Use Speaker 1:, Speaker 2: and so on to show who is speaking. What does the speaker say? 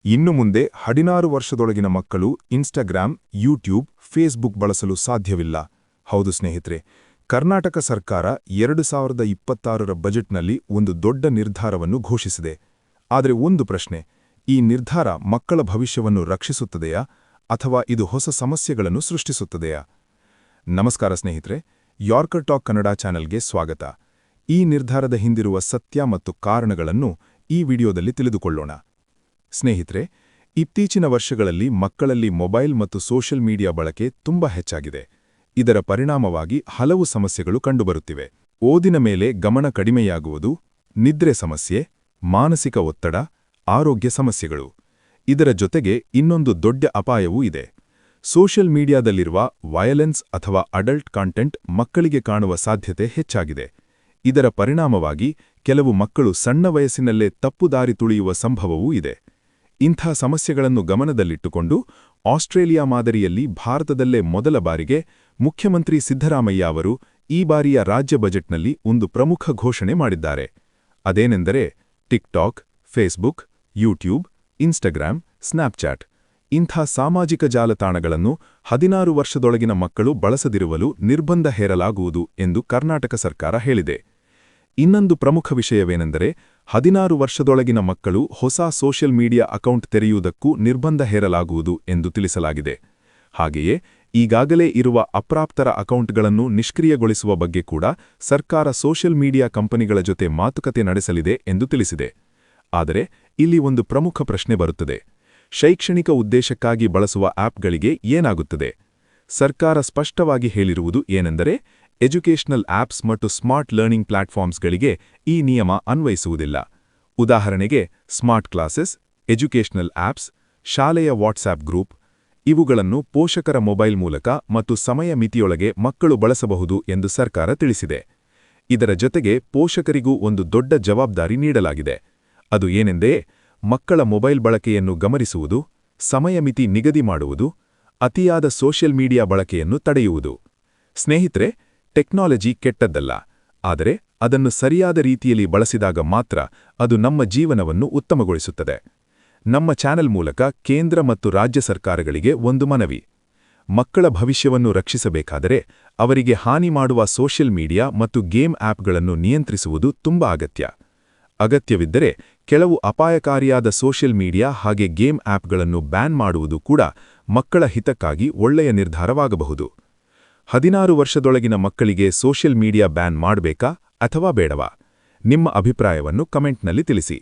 Speaker 1: ಇನ್ನು ಮುಂದೆ 16 ವರ್ಷದೊಳಗಿನ ಮಕ್ಕಳು ಇನ್ಸ್ಟಾಗ್ರಾಮ್, ಯೂಟ್ಯೂಬ್, ಫೇಸ್ಬುಕ್ ಬಳಸಲು ಸಾಧ್ಯವಿಲ್ಲ. ಹೌದು ಸ್ನೇಹಿತರೆ, ಕರ್ನಾಟಕ ಸರ್ಕಾರ 2026ರ ಬಜೆಟ್ನಲ್ಲಿ ಒಂದು ದೊಡ್ಡ ನಿರ್ಧಾರವನ್ನು ಘೋಷಿಸಿದೆ. ಆದರೆ ಒಂದು ಪ್ರಶ್ನೆ, ಈ ನಿರ್ಧಾರ ಮಕ್ಕಳ ಭವಿಷ್ಯವನ್ನು ರಕ್ಷಿಸುತ್ತದೆಯಾ ಅಥವಾ ಇದು ಹೊಸ ಸಮಸ್ಯೆಗಳನ್ನು ಸೃಷ್ಟಿಸುತ್ತದೆಯಾ? ನಮಸ್ಕಾರ ಸ್ನೇಹಿತರೆ, ಯಾರ್ಕರ್ ಟಾಕ್ ಕನ್ನಡ ಚಾನೆಲ್ಗೆ ಸ್ವಾಗತ. ಈ ನಿರ್ಧಾರದ ಹಿಂದಿರುವ ಸತ್ಯ ಮತ್ತು ಕಾರಣಗಳನ್ನು ಈ ವಿಡಿಯೋದಲ್ಲಿ ತಿಳಿದುಕೊಳ್ಳೋಣ. ಸ್ನೇಹಿತರೆ, ಇತ್ತೀಚಿನ ವರ್ಷಗಳಲ್ಲಿ ಮಕ್ಕಳಲ್ಲಿ ಮೊಬೈಲ್ ಮತ್ತು ಸೋಷಿಯಲ್ ಮೀಡಿಯಾ ಬಳಕೆ ತುಂಬಾ ಹೆಚ್ಚಾಗಿದೆ. ಇದರ ಪರಿಣಾಮವಾಗಿ ಹಲವು ಸಮಸ್ಯೆಗಳು ಕಂಡುಬರುತ್ತಿವೆ. ಓದಿನ ಮೇಲೆ ಗಮನ ಕಡಿಮೆಯಾಗುವುದು, ನಿದ್ರೆ ಸಮಸ್ಯೆ, ಮಾನಸಿಕ ಒತ್ತಡ, ಆರೋಗ್ಯ ಸಮಸ್ಯೆಗಳು. ಇದರ ಜೊತೆಗೆ ಇನ್ನೊಂದು ದೊಡ್ಡ ಅಪಾಯವೂ ಇದೆ. ಸೋಷಿಯಲ್ ಮೀಡಿಯಾದಲ್ಲಿರುವ ವಯಲೆನ್ಸ್ ಅಥವಾ ಅಡಲ್ಟ್ ಕಾಂಟೆಂಟ್ ಮಕ್ಕಳಿಗೆ ಕಾಣುವ ಸಾಧ್ಯತೆ ಹೆಚ್ಚಾಗಿದೆ. ಇದರ ಪರಿಣಾಮವಾಗಿ ಕೆಲವು ಮಕ್ಕಳು ಸಣ್ಣ ವಯಸ್ಸಿನಲ್ಲೇ ತಪ್ಪು ದಾರಿ ತುಳಿಯುವ ಸಂಭವವೂ ಇದೆ. ಇಂಥ ಸಮಸ್ಯೆಗಳನ್ನು ಗಮನದಲ್ಲಿಟ್ಟುಕೊಂಡು ಆಸ್ಟ್ರೇಲಿಯಾ ಮಾದರಿಯಲ್ಲಿ ಭಾರತದಲ್ಲೇ ಮೊದಲ ಬಾರಿಗೆ ಮುಖ್ಯಮಂತ್ರಿ ಸಿದ್ದರಾಮಯ್ಯ ಅವರು ಈ ಬಾರಿಯ ರಾಜ್ಯ ಬಜೆಟ್ನಲ್ಲಿ ಒಂದು ಪ್ರಮುಖ ಘೋಷಣೆ ಮಾಡಿದ್ದಾರೆ. ಅದೇನೆಂದರೆ TikTok, Facebook, YouTube, Instagram, Snapchat ಇಂಥ ಸಾಮಾಜಿಕ ಜಾಲತಾಣಗಳನ್ನು 16 ವರ್ಷದೊಳಗಿನ ಮಕ್ಕಳು ಬಳಸದಿರುವಲು ನಿರ್ಬಂಧ ಹೇರಲಾಗುವುದು ಎಂದು ಕರ್ನಾಟಕ ಸರ್ಕಾರ ಹೇಳಿದೆ. ಇನ್ನೊಂದು ಪ್ರಮುಖ ವಿಷಯವೇನೆಂದರೆ 16 ವರ್ಷದೊಳಗಿನ ಮಕ್ಕಳು ಹೊಸ ಸೋಷಿಯಲ್ ಮೀಡಿಯಾ ಅಕೌಂಟ್ ತೆರೆಯುವುದಕ್ಕೂ ನಿರ್ಬಂಧ ಹೇರಲಾಗುವುದು ಎಂದು ತಿಳಿಸಲಾಗಿದೆ. ಹಾಗೆಯೇ ಈಗಾಗಲೇ ಇರುವ ಅಪ್ರಾಪ್ತರ ಅಕೌಂಟ್ಗಳನ್ನು ನಿಷ್ಕ್ರಿಯಗೊಳಿಸುವ ಬಗ್ಗೆ ಕೂಡ ಸರ್ಕಾರ ಸೋಷಿಯಲ್ ಮೀಡಿಯಾ ಕಂಪನಿಗಳ ಜೊತೆ ಮಾತುಕತೆ ನಡೆಸಲಿದೆ ಎಂದು ತಿಳಿಸಿದೆ. ಆದರೆ ಇಲ್ಲಿ ಒಂದು ಪ್ರಮುಖ ಪ್ರಶ್ನೆ ಬರುತ್ತದೆ. ಶೈಕ್ಷಣಿಕ ಉದ್ದೇಶಕ್ಕಾಗಿ ಬಳಸುವ ಆಪ್ಗಳಿಗೆ ಏನಾಗುತ್ತದೆ? ಸರ್ಕಾರ ಸ್ಪಷ್ಟವಾಗಿ ಹೇಳಿರುವುದು ಏನೆಂದರೆ ಎಜುಕೇಷನಲ್ ಆಪ್ಸ್ ಮತ್ತು ಸ್ಮಾರ್ಟ್ ಲರ್ನಿಂಗ್ ಪ್ಲಾಟ್ಫಾರ್ಮ್ಸ್ಗಳಿಗೆ ಈ ನಿಯಮ ಅನ್ವಯಿಸುವುದಿಲ್ಲ. ಉದಾಹರಣೆಗೆ ಸ್ಮಾರ್ಟ್ ಕ್ಲಾಸಸ್, ಎಜುಕೇಷನಲ್ ಆಪ್ಸ್, ಶಾಲೆಯ ವಾಟ್ಸ್ಆಪ್ ಗ್ರೂಪ್ ಇವುಗಳನ್ನು ಪೋಷಕರ ಮೊಬೈಲ್ ಮೂಲಕ ಮತ್ತು ಸಮಯ ಮಿತಿಯೊಳಗೆ ಮಕ್ಕಳು ಬಳಸಬಹುದು ಎಂದು ಸರ್ಕಾರ ತಿಳಿಸಿದೆ. ಇದರ ಜೊತೆಗೆ ಪೋಷಕರಿಗೂ ಒಂದು ದೊಡ್ಡ ಜವಾಬ್ದಾರಿ ನೀಡಲಾಗಿದೆ. ಅದು ಏನೆಂದರೆ ಮಕ್ಕಳ ಮೊಬೈಲ್ ಬಳಕೆಯನ್ನು ಗಮನಿಸುವುದು, ಸಮಯ ಮಿತಿ ನಿಗದಿ ಮಾಡುವುದು, ಅತಿಯಾದ ಸೋಷಿಯಲ್ ಮೀಡಿಯಾ ಬಳಕೆಯನ್ನು ತಡೆಯುವುದು. ಸ್ನೇಹಿತರೆ, ಟೆಕ್ನಾಲಜಿ ಕೆಟ್ಟದ್ದಲ್ಲ, ಆದರೆ ಅದನ್ನು ಸರಿಯಾದ ರೀತಿಯಲ್ಲಿ ಬಳಸಿದಾಗ ಮಾತ್ರ ಅದು ನಮ್ಮ ಜೀವನವನ್ನು ಉತ್ತಮಗೊಳಿಸುತ್ತದೆ. ನಮ್ಮ ಚಾನೆಲ್ ಮೂಲಕ ಕೇಂದ್ರ ಮತ್ತು ರಾಜ್ಯ ಸರ್ಕಾರಗಳಿಗೆ ಒಂದು ಮನವಿ. ಮಕ್ಕಳ ಭವಿಷ್ಯವನ್ನು ರಕ್ಷಿಸಬೇಕಾದರೆ ಅವರಿಗೆ ಹಾನಿ ಮಾಡುವ ಸೋಷಿಯಲ್ ಮೀಡಿಯಾ ಮತ್ತು ಗೇಮ್ ಆಪ್ಗಳನ್ನು ನಿಯಂತ್ರಿಸುವುದು ತುಂಬಾ ಅಗತ್ಯವಿದ್ದರೆ ಕೆಲವು ಅಪಾಯಕಾರಿಯಾದ ಸೋಷಿಯಲ್ ಮೀಡಿಯಾ ಹಾಗೆ ಗೇಮ್ ಆಪ್ಗಳನ್ನು ಬ್ಯಾನ್ ಮಾಡುವುದು ಕೂಡ ಮಕ್ಕಳ ಹಿತಕ್ಕಾಗಿ ಒಳ್ಳೆಯ ನಿರ್ಧಾರವಾಗಬಹುದು. 16 ವರ್ಷದೊಳಗಿನ ಮಕ್ಕಳಿಗೆ ಸೋಷಿಯಲ್ ಮೀಡಿಯಾ ಬ್ಯಾನ್ ಮಾಡಬೇಕಾ ಅಥವಾ ಬೇಡವಾ? ನಿಮ್ಮ ಅಭಿಪ್ರಾಯವನ್ನು ಕಮೆಂಟ್ನಲ್ಲಿ ತಿಳಿಸಿ.